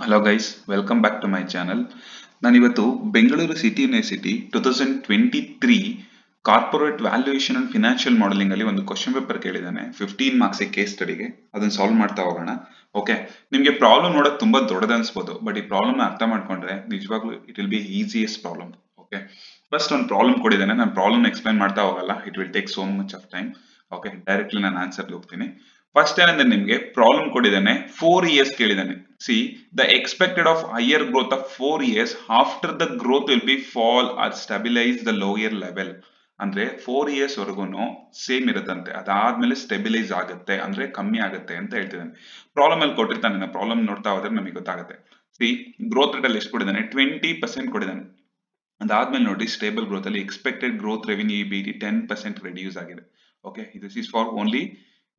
Hello guys, welcome back to my channel. ನಾನಿವತ್ತು Bengaluru city university 2023 corporate valuation and financial modelling ಅಲ್ಲಿ ಒಂದು question paper ಕೇಳಿದ್ದಾನೆ 15 marks case ಸ್ಟಡಿಗೆ. ಅದನ್ನ solve ಮಾಡ್ತಾ ಹೋಗೋಣ. Okay, ನಿಮಗೆ ಪ್ರಾಬ್ಲಮ್ ನೋಡೋಕೆ ತುಂಬಾ ದೊಡ್ಡದು ಅನ್ಸ್ಬೋದು, ಬಟ್ ಈ ಪ್ರಾಬ್ಲಮ್ ಅರ್ಥ ಮಾಡ್ಕೊಂಡ್ರೆ ನಿಜವಾಗ್ಲೂ it will B easiest problem. Okay, first ಒಂದು ಪ್ರಾಬ್ಲಮ್ ಕೊಟ್ಟಿದ್ದಾನೆ, ನಾನು ಪ್ರಾಬ್ಲಮ್ ಎಕ್ಸ್ಪ್ಲೈನ್ ಮಾಡ್ತಾ ಹೋಗಲ್ಲ, it will take so much of time. Okay, directly ನಾನು ಆನ್ಸರ್ಗೆ ಹೋಗ್ತೀನಿ. ಫಸ್ಟ್ ಏನಂದ್ರೆ ನಿಮಗೆ ಪ್ರಾಬ್ಲಮ್ ಕೊಟ್ಟಿದ್ದಾನೆ, 4 years ಕೇಳಿದ್ದಾನೆ. See the expected of higher growth of 4 years after the growth will be fall or stabilize the lower level. ಅಂದ್ರೆ 4 years ವರೆಗೂ same ಇರುತ್ತಂತೆ, ಅದಾದ್ಮೇಲೆ ಸ್ಟೆಬಿಲೈಸ್ ಆಗುತ್ತೆ ಅಂದ್ರೆ ಕಮ್ಮಿ ಆಗುತ್ತೆ ಅಂತ ಹೇಳ್ತಿದ್ದಾನೆ. ಪ್ರಾಬ್ಲಮ್ ಅಲ್ಲಿ ಕೊಟ್ಟಿರ್ತಾನೆ, ಪ್ರಾಬ್ಲಮ್ ನೋಡ್ತಾ ಹೋದ್ರೆ ನಮಗೆ ಗೊತ್ತಾಗುತ್ತೆ. ಸಿ ಗ್ರೋತ್ ರೇಟ್ ಅಲ್ಲಿ ಎಷ್ಟು ಕೊಟ್ಟಿದ್ದಾನೆ, 20% ಕೊಟ್ಟಿದ್ದಾನೆ. ಅದಾದ್ಮೇಲೆ ನೋಡಿ ಸ್ಟೇಬಲ್ ಗ್ರೋತ್ ಅಲ್ಲಿ ಎಕ್ಸ್ಪೆಕ್ಟೆಡ್ ಗ್ರೋತ್ ರೆವಿನ್ಯೂ ಬಿಡಿ 10% ರೆಡ್ಯೂಸ್ ಆಗಿದೆ. Okay, this is for only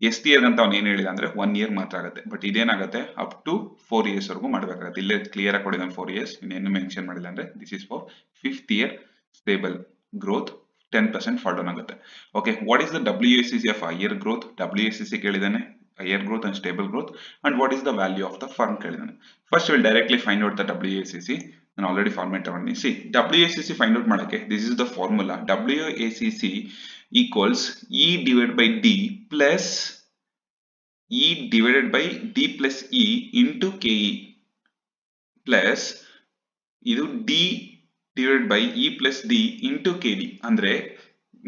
ಎಷ್ಟ್ ಇಯರ್ ಅಂತ ಅವ್ನು ಏನ್ ಹೇಳಿದ ಅಂದ್ರೆ 1 year ಮಾತ್ರ ಆಗುತ್ತೆ, ಬಟ್ ಇದೇನಾಗುತ್ತೆ ಅಪ್ ಟು 4 years ವರೆಗೂ ಮಾಡಬೇಕಾಗುತ್ತೆ. ಇಲ್ಲೇ ಕ್ಲಿಯರ್ ಆಗಿ ಕೊಡಿದಾನೆ 4 years, ಇನ್ನೇನು ಮೆನ್ಷನ್ ಮಾಡಿಲ್ಲ. ಅಂದ್ರೆ this is for 5th year stable growth 10% fall down ಆಗುತ್ತೆ. Okay, what is the WACC of higher growth? WACC ಕೇಳಿದಾನೆ, higher growth and stable growth, and what is the value of the firm ಕೇಳಿದಾನೆ. First will directly find out the WACC. ನಾನು already format ತಗೊಂಡಿದ್ದೀನಿ. See WACC find out ಮಾಡಕ್ಕೆ this is the formula. WACC equals E divided by D plus E divided by D plus E into KE plus ಇದು D divided by E plus D into KD. ಅಂದ್ರೆ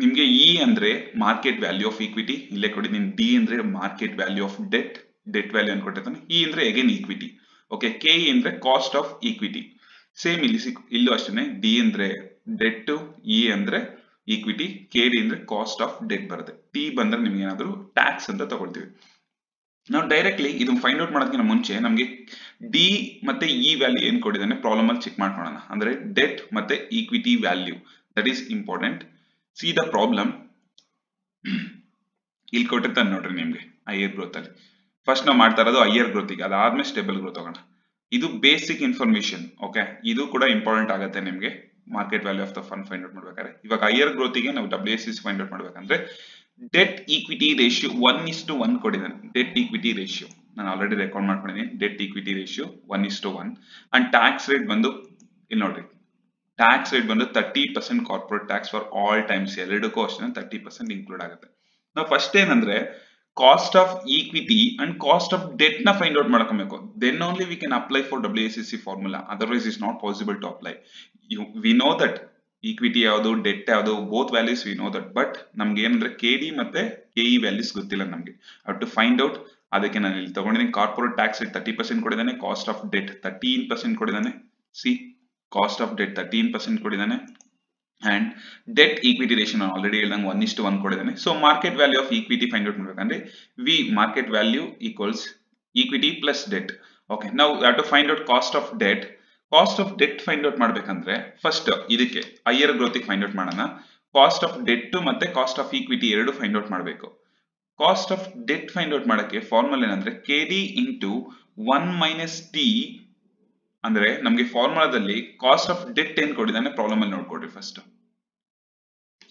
ನಿಮ್ಗೆ E ಅಂದ್ರೆ market value of equity, ಇಲ್ಲೇ ಕೊಟ್ಟಿದ್ದೀನಿ. D ಅಂದ್ರೆ market value of debt value ಅಂತ ಕೊಟ್ಟಿರ್ತಾನೆ. E ಅಂದ್ರೆ ಅಗೇನ್ ಈಕ್ವಿಟಿ. ಓಕೆ, KE ಅಂದ್ರೆ ಕಾಸ್ಟ್ ಆಫ್ ಈಕ್ವಿಟಿ. ಸೇಮ್ ಇಲ್ಲೂ ಅಷ್ಟೇ, D ಅಂದ್ರೆ ಡೆಟ್, E ಅಂದ್ರೆ ಈಕ್ವಿಟಿ, KD ಅಂದ್ರೆ ಕಾಸ್ಟ್ ಆಫ್ ಡೆಟ್ ಬರುತ್ತೆ. T ಬಂದ್ರೆ ನಿಮ್ಗೆ ಏನಾದ್ರು ಟ್ಯಾಕ್ಸ್ ಅಂತ ತಗೊಳ್ತೀವಿ. ನಾವು ಡೈರೆಕ್ಟ್ಲಿ ಇದು ಫೈಂಡ್ ಔಟ್ ಮಾಡೋದಕ್ಕಿಂತ ಮುಂಚೆ ನಮಗೆ ಡಿ ಮತ್ತೆ ಇ ವ್ಯಾಲ್ಯೂ ಏನ್ ಕೊಟ್ಟಿದ್ದಾನೆ ಪ್ರಾಬ್ಲಮ್ ಅಲ್ಲಿ ಚೆಕ್ ಮಾಡ್ಕೊಳ್ಳೋಣ. ಅಂದ್ರೆ ಡೆಟ್ ಮತ್ತೆ equity value, that is important. C the problem ಇಲ್ಲಿ ಕೊಟ್ಟಿರ್ತಾನೆ ನೋಡ್ರಿ ನಿಮ್ಗೆ ಹೈಯರ್ ಗ್ರೋತ್ ಅಲ್ಲಿ. ಫಸ್ಟ್ ನಾವು ಮಾಡ್ತಾ ಇರೋದು ಹೈಯರ್ ಗ್ರೋತಿಗೆ, ಅದಾದ್ಮೇಲೆ ಸ್ಟೇಬಲ್ ಗ್ರೋತ್ ಹೋಗೋಣ. ಇದು ಬೇಸಿಕ್ ಇನ್ಫಾರ್ಮೇಶನ್. ಓಕೆ, ಇದು ಕೂಡ ಇಂಪಾರ್ಟೆಂಟ್ ಆಗುತ್ತೆ ನಿಮ್ಗೆ market value of the fund find out ಮಾಡ್ಬೇಕಾದ್ರೆ. ಇವಾಗ ಹೈಯರ್ ಗ್ರೋತಿಗೆ ನಾವು WACC ಫೈಂಡ್ ಔಟ್ ಮಾಡ್ಬೇಕಂದ್ರೆ ಡೆಟ್ ಈಕ್ವಿಟಿ ರೇಷಿಯೋ 1:1 ಕೊಟ್ಟಿದ್ದಾನೆ. ಡೆಟ್ ಈಕ್ವಿಟಿ ರೇಷಿಯೋ ನಾನು ಆಲ್ರೆಡಿ ರೆಕಾರ್ಡ್ ಮಾಡ್ಕೊಂಡಿದ್ದೀನಿ. Debt equity ratio 1:1 and tax rate ಬಂದು ಇಲ್ಲಿ ನೋಡ್ರಿ, ಟ್ಯಾಕ್ಸ್ ರೇಟ್ ಬಂದು 30% corporate tax for all times. ಎರಡಕ್ಕೂ ಅಷ್ಟೇ 30% ಇನ್ಕ್ಲೂಡ್ ಆಗುತ್ತೆ. ನಾವು ಫಸ್ಟ್ ಏನಂದ್ರೆ cost of equity and cost of debt ನ ಫೈಂಡ್ ಔಟ್ ಮಾಡ್ಕೊಬೇಕು. Then only we can apply for WACC formula, otherwise is not possible to apply. We know that equity ಯಾವುದು debt ಯಾವುದು, both values we know that, but ನಮ್ಗೆ ಏನಂದ್ರೆ KD ಮತ್ತೆ KE values ಗೊತ್ತಿಲ್ಲ ನಮ್ಗೆ. How to find out, ಅದಕ್ಕೆ ನಾನು ಇಲ್ಲಿ ತಗೊಂಡಿದ್ದೀನಿ. ಕಾರ್ಪೊರೇಟ್ ಟ್ಯಾಕ್ಸ್ ರೇಟ್ 30% ಕೊಡಿದಾನೆ, ಕಾಸ್ಟ್ ಆಫ್ ಡೆಟ್ 13% ಕೊಡಿದಾನೆ. ಸಿ ಕಾಸ್ಟ್ ಆಫ್ ಡೆಟ್ 13% ಕೊಡಿದಾನೆ ಅಂಡ್ ಡೆಟ್ ಈಕ್ವಿಟಿ ರೇಷಿಯೋ ನಾನು ಆಲ್ರೆಡಿ ಹೇಳ್ದಂಗೆ 1:1 ಕೊಡಿದಾನೆ. So market value of equity find out ಮಾಡ್ಬೇಕಂದ್ರೆ we market value equals equity plus debt. Okay, ನಾವು have to find out cost of debt. Cost of debt find out ಮಾಡ್ಬೇಕಂದ್ರೆ first ಇದಕ್ಕೆ higher growth find out ಮಾಡೋಣ. Cost of debt ಮತ್ತೆ cost of equity ಎರಡು find out ಮಾಡಬೇಕು. Cost of debt find out ಮಾಡಕ್ಕೆ formula ಏನಂದ್ರೆ KD into 1 - T. ಅಂದ್ರೆ ನಮ್ಗೆ ಫಾರ್ಮುಲಾದಲ್ಲಿ ಕಾಸ್ಟ್ ಆಫ್ ಡೆಟ್ ಏನ್ ಕೊಟ್ಟಿದ್ದಾನೆ ಪ್ರಾಬ್ಲಮ್ ಅಲ್ಲಿ ನೋಡ್ಕೊಡ್ರಿ. First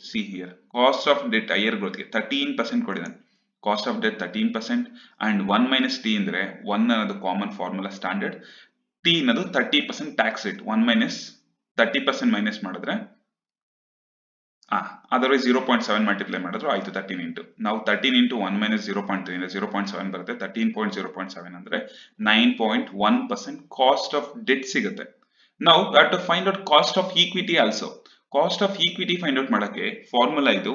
see here, cost of debt higher ಗ್ರೋತ್ಗೆ 13% ಕೊಟ್ಟಿದ್ದಾನೆ. Cost of debt 13% and 1 - T ಅಂದ್ರೆ 1 ಅನ್ನೋದು ಕಾಮನ್ ಫಾರ್ಮುಲಾ ಸ್ಟ್ಯಾಂಡರ್ಡ್, T ಅನ್ನೋದು 30% ಟ್ಯಾಕ್ಸ್ ರೇಟ್. 30% ಮೈನಸ್ ಮಾಡಿದ್ರೆ ಅದರ್ವೈಸ್ 0.7 ಮಲ್ಟಿಪ್ಲೈ ಮಾಡಿದ್ರು ಆಯ್ತು 13 ಇಂಟು. ನಾವು 13 ಇಂಟು 1 - 0.3 ಅಂದ್ರೆ 0.7 ಬರುತ್ತೆ. 13.0.7 ಅಂದ್ರೆ 9.1% ಕಾಸ್ಟ್ ಆಫ್ ಡೆಟ್ ಸಿಗುತ್ತೆ. ನಾವು have to find out cost of equity also. Cost of equity find out ಮಾಡಕ್ಕೆ ಫಾರ್ಮುಲಾ ಇದು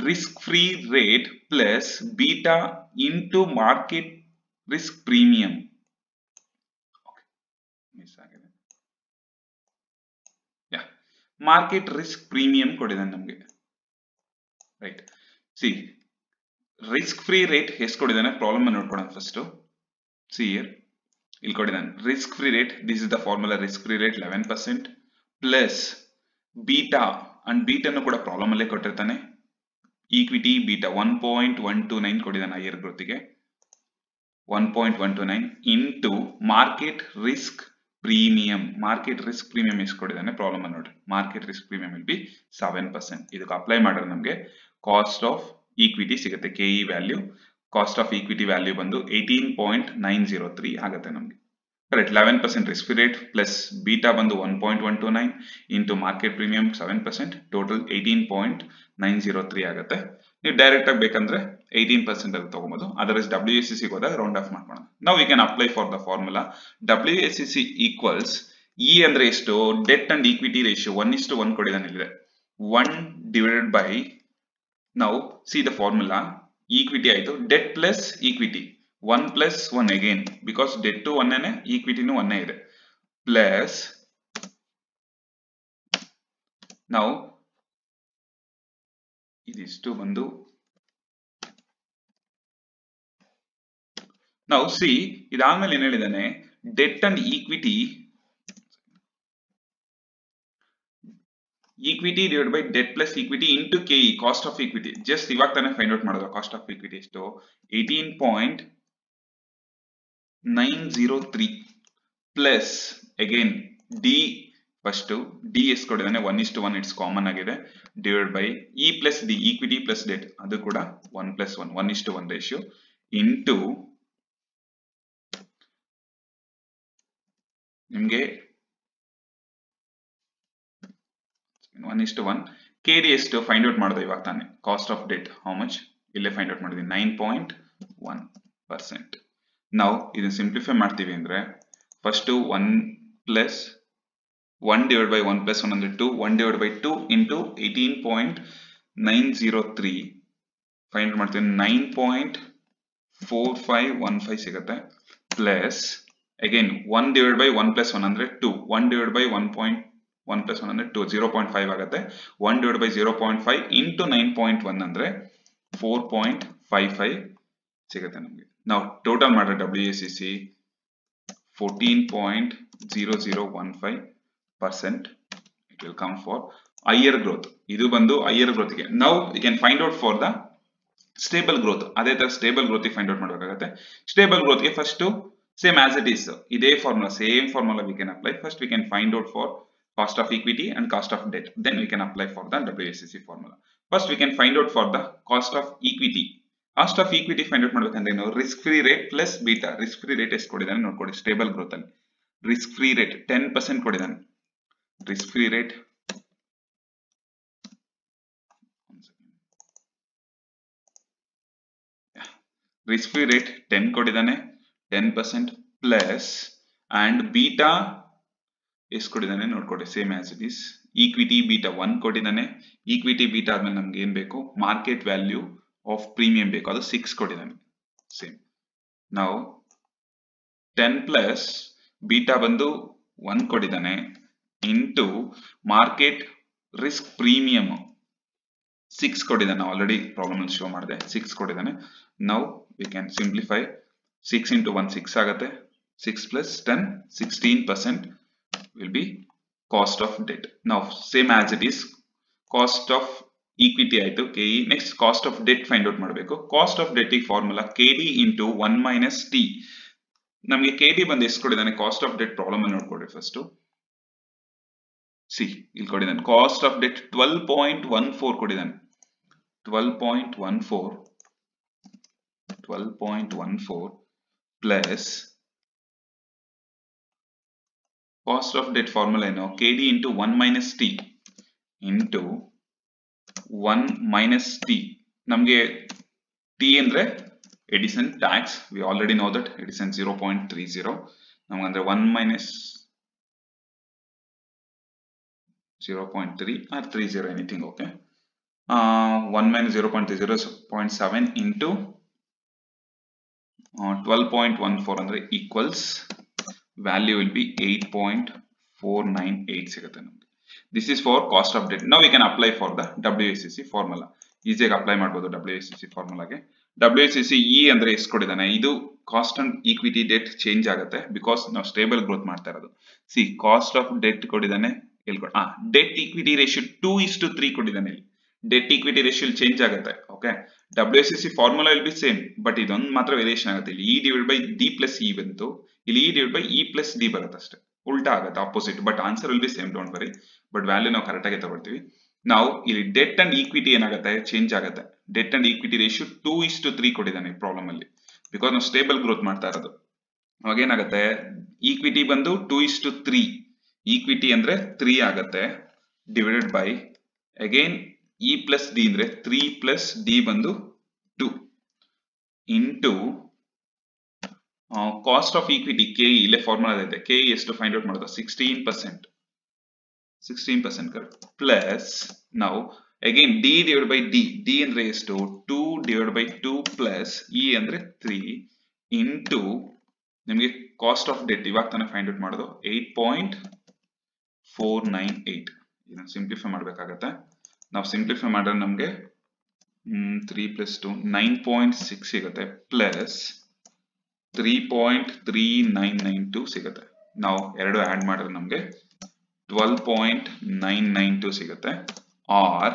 risk free rate plus beta into market risk premium. Miss ಆಗಿದೆ, ಮಾರ್ಕೆಟ್ ರಿಸ್ಕ್ ಪ್ರೀಮಿಯಂ ಕೊಟ್ಟಿದ್ದಾನೆ ನಮ್ಗೆ. Right, see risk free rate ಎಷ್ಟು ಕೊಟ್ಟಿದ್ದಾನೆ problem ನೋಡ್ಕೊಳ್ಳೋಣ first. See here, ಇಲ್ಲಿ ಕೊಟ್ಟಿದ್ದಾನೆ risk free rate. This is the formula. Risk free rate 11% plus beta, and ಬೀಟಾನು ಕೂಡ ಪ್ರಾಬ್ಲಮ್ ಅಲ್ಲೇ ಕೊಟ್ಟಿರ್ತಾನೆ. ಈಕ್ವಿಟಿ ಬೀಟಾ 1.129 ಕೊಟ್ಟಿದ್ದಾನೆ ಹೈಯರ್ ಗ್ರೋತಿಗೆ, 1.129 into market risk premium. Market risk premium ಎಷ್ಟು ಕೊಟ್ಟಿದ್ದಾನೆ ಪ್ರಾಬ್ಲಮ್ ಅಲ್ಲಿ ನೋಡ್ರಿ. Market risk premium will be 7%. ಇದಕ್ಕೆ ಅಪ್ಲೈ ಮಾಡಿದ್ರೆ ನಮಗೆ ಕಾಸ್ಟ್ ಆಫ್ ಈಕ್ವಿಟಿ ಸಿಗುತ್ತೆ. KE value, cost of equity value ಬಂದು 18.903 ಆಗುತ್ತೆ ನಮಗೆ. Correct 11% risk free rate plus beta ಬಂದು 1.129 into market premium 7% total 18.903 ಆಗುತ್ತೆ. ನೀವು ಡೈರೆಕ್ಟ್ ಆಗಿ ಬೇಕಂದ್ರೆ 18% ಅಲ್ಲಿ ತಗೋಬಹುದು. ಅದರ್ವೈಸ್ WACC ಹೋದಾಗ ರೌಂಡ್ ಆಫ್ ಮಾಡ್ಕೊಳ್ಳೋಣ. Now we can apply for the formula. WACC equals E ಅಂದ್ರೆ ಎಷ್ಟು, ಡೆಟ್ ಅಂಡ್ ಈಕ್ವಿಟಿ ರೇಷಿಯೋ 1:1 ಕೊಟ್ಟಿದ್ದಾನೆ ಇಲ್ಲಿದೆ. 1 divided by, now see the formula, equity ಆಯ್ತು, debt plus equity 1 plus 1 again because debt to 1 equity nu 1 ಇದೆ plus now idistu bandu now see idamele ಏನು ಹೇಳಿದಾನೆ, debt and equity divided by debt plus equity into KE cost of equity. just ಇವಾಗ ತಾನೇ find out ಮಾಡೋದು cost of equity ಎಷ್ಟು 18.903 plus again D first D ಎಷ್ಟು ಕೊಟ್ಟಿದ್ದಾನೆ 1:1 it's common ಆಗಿದೆ divided by E plus D equity plus debt ಅದು ಕೂಡ 1 plus 1 1:1 ratio into ನಿಮಗೆ 1:1 KD ಎಷ್ಟು ಫೈಂಡ್ ಔಟ್ ಮಾಡೋದು ಇವಾಗ ತಾನೆ, cost of debt how much ಇಲ್ಲೇ ಫೈಂಡ್ ಔಟ್ ಮಾಡಿದ್ವಿ 9.1%. ನಾವು ಇದನ್ನ ಸಿಂಪ್ಲಿಫೈ ಮಾಡ್ತೀವಿ ಅಂದ್ರೆ first 1 plus 1 divided by 1 plus 1 ಅಂದ್ರೆ 2, 1 divided by 2 into 18.903 find out ಮಾಡ್ತೀವಿ 9.4515 ಸಿಗುತ್ತೆ plus again 1 divided by 1 plus 1 ಅಂದ್ರೆ 2, 1 divided by 1 plus 1 ಅಂದ್ರೆ 2 0.5 ಆಗುತ್ತೆ, 1 divided by 0.5 into 9.1 ಅಂದ್ರೆ 4.55 ಸಿಗುತ್ತೆ ನಮಗೆ. ನಾವು ಟೋಟಲ್ ಮಾಡಿದ್ರೆ WACC 14.0015%. it will come for higher growth. ಇದು ಬಂದು higher growth ಗೆ. now we can find out for the stable growth. ಅದೇ ತರ stable growth ಗೆ find out ಮಾಡಬೇಕಾಗುತ್ತೆ. stable growth ಗೆ first same as it is, ಇದೇ formula, same formula we can apply. first we can find out for cost of equity and cost of debt, then we can apply for the WACC formula. first we can find out for the cost of equity. cost of equity find out ಮಾಡಬೇಕಂದ್ರೆ ಏನು, risk free rate plus beta. risk free rate ಎಷ್ಟು ಕೊಡಿದಾನೆ ನೋಡ್ಕೊಳ್ಳಿ, stable growth ಅಲ್ಲಿ risk free rate 10% ಕೊಡಿದಾನೆ. risk free rate risk free rate 10 ಕೊಡಿದಾನೆ, 10% plus and beta ಎಷ್ಟು ಕೊಟ್ಟಿದ್ದಾನೆ ನೋಡ್ಕೊಳ್ಳಿ, same as it is. Equity beta 1 ಕೊಟ್ಟಿದ್ದಾನೆ, equity beta ಆದ್ಮೇಲೆ ನಮ್ಗೆ ಏನ್ ಬೇಕು, ಮಾರ್ಕೆಟ್ ವ್ಯಾಲ್ಯೂ ಆಫ್ ಪ್ರೀಮಿಯಂ ಬೇಕು, ಅದು 6 ಕೊಟ್ಟಿದ್ದಾನೆ ಸೇಮ್. ನಾವು 10 ಪ್ಲಸ್ ಬೀಟಾ ಬಂದು 1 ಕೊಟ್ಟಿದ್ದಾನೆ ಇಂಟು ಮಾರ್ಕೆಟ್ ರಿಸ್ಕ್ ಪ್ರೀಮಿಯಂ 6 ಕೊಟ್ಟಿದ್ದಾನೆ, ಆಲ್ರೆಡಿ ಪ್ರಾಬ್ಲಮ್ ಅಲ್ಲಿ ಶೋ ಮಾಡಿದೆ 6 ಕೊಟ್ಟಿದ್ದಾನೆ. ನಾವು ವಿ ಕ್ಯಾನ್ ಸಿಂಪ್ಲಿಫೈ, 6 into 1 6 ಆಗುತ್ತೆ, 6 plus 10 16% will be cost of debt. now same as it is, cost of equity ಆಯ್ತು KE. next cost of debt find out ಮಾಡಬೇಕು. cost of debt formula KD into 1 minus T. ನಮಗೆ KD ಬಂದು ಎಷ್ಟು ಕೊಟ್ಟಿದ್ದಾನೆ, cost of debt problem ಅಲ್ಲಿ ನೋಡ್ಕೊಡ್ರಿ first. C ಇಲ್ಲಿ ಕೊಟ್ಟಿದ್ದಾನೆ ಕಾಸ್ಟ್ ಆಫ್ ಡೆಟ್ 12.14 ಕೊಟ್ಟಿದ್ದಾನೆ, 12.14 plus cost of debt formula ಏನು, KD into 1 minus T into 1 minus T. ನಮಗೆ T ಅಂದ್ರೆ Edison tax, we already know that Edison 0.30, ನಮಗಂದ್ರೆ 1 minus 0.3 or 30 anything, okay. 1 minus 0.30 0.7 into 12.14 ಅಂದ್ರೆ equals value will be 8.498 ಸಿಗುತ್ತೆ ನಮಗೆ. this is for cost of debt. now we can apply for the WACC formula. ಈಸಿಯಾಗಿ apply ಮಾಡಬಹುದು WACC ಫಾರ್ಮುಲಾಗೆ. WACC E ಅಂದ್ರೆ ಎಷ್ಟು ಕೊಟ್ಟಿದ್ದಾನೆ, ಇದು cost and equity debt change ಆಗುತ್ತೆ ಬಿಕಾಸ್ ನಾವು ಸ್ಟೇಬಲ್ ಗ್ರೋತ್ ಮಾಡ್ತಾ ಇರೋದು. ಸಿ ಕಾಸ್ಟ್ ಆಫ್ ಡೆಟ್ ಕೊಟ್ಟಿದ್ದಾನೆ, ಡೆಟ್ ಈಕ್ವಿಟಿ ರೇಷಿಯೋ 2:3 ಕೊಟ್ಟಿದ್ದಾನೆ. ಇಲ್ಲಿ ಡೆಟ್ ಈಕ್ವಿಟಿ ರೇಷಿಯೋ ಚೇಂಜ್ ಆಗುತ್ತೆ, okay. WACC formula will be same, but ಇದೊಂದು ಮಾತ್ರ ವೇರಿಯೇಷನ್ ಆಗುತ್ತೆ. ಇಲ್ಲಿ E divided by D plus E ಬಂತು, ಇಲ್ಲಿ E divided by E plus D ಬರುತ್ತೆ ಅಷ್ಟೇ, ಉಲ್ಟಾ ಆಗುತ್ತೆ opposite, but answer will be same, don't worry. But value ನಾವು ಕರೆಕ್ಟ್ ಆಗಿ ತಗೊಳ್ತೀವಿ. ನಾವು ಇಲ್ಲಿ ಡೆಟ್ ಅಂಡ್ ಈಕ್ವಿಟಿ ಏನಾಗುತ್ತೆ, ಚೇಂಜ್ ಆಗುತ್ತೆ. ಡೆಟ್ ಅಂಡ್ ಈಕ್ವಿಟಿ ರೇಷಿಯೋ 2:3 ಕೊಟ್ಟಿದ್ದಾನೆ ಪ್ರಾಬ್ಲಮ್ ಅಲ್ಲಿ, ಬಿಕಾಸ್ ನಾವು ಸ್ಟೇಬಲ್ ಗ್ರೋತ್ ಮಾಡ್ತಾ ಇರೋದು. ಅವಾಗ ಏನಾಗುತ್ತೆ, ಈಕ್ವಿಟಿ ಬಂದು 2:3, ಈಕ್ವಿಟಿ ಅಂದ್ರೆ 3 ಆಗತ್ತೆ, divided by again E plus D ಅಂದ್ರೆ 3 ಪ್ಲಸ್ ಡಿ ಬಂದು 2 into cost of equity K ಇಲ್ಲೇ ಫಾರ್ಮುಲಾ ಇದೆ, ಕೆ ಎಷ್ಟು ಫೈಂಡ್ ಔಟ್ ಮಾಡೋದು 16%, 16% correct, ಪ್ಲಸ್ ನಾವು again D divide by D, D ಅಂದ್ರೆ ಎಷ್ಟು 2 ಡಿವೈಡ್ ಬೈ 2 ಪ್ಲಸ್ ಇ ಅಂದ್ರೆ 3 ಇಂಟು ನಿಮಗೆ ಕಾಸ್ಟ್ ಆಫ್ ಡೆಟ್ ಇವಾಗ ತಾನೇ ಫೈಂಡ್ ಔಟ್ ಮಾಡೋದು 8.498. ಇದನ್ನು ಸಿಂಪ್ಲಿಫೈ ಮಾಡಬೇಕಾಗತ್ತೆ. ನಾವು ಸಿಂಪ್ಲಿಫೈ ಮಾಡಿದ್ರೆ ನಮಗೆ 3 ಪ್ಲಸ್ 2 9.6 ಸಿಗುತ್ತೆ, ಪ್ಲಸ್ 3.3992 ಸಿಗುತ್ತೆ. ನಾವು ಎರಡು ಆಡ್ ಮಾಡಿದ್ರೆ ನಮಗೆ 12.992 ಸಿಗುತ್ತೆ, ಆರ್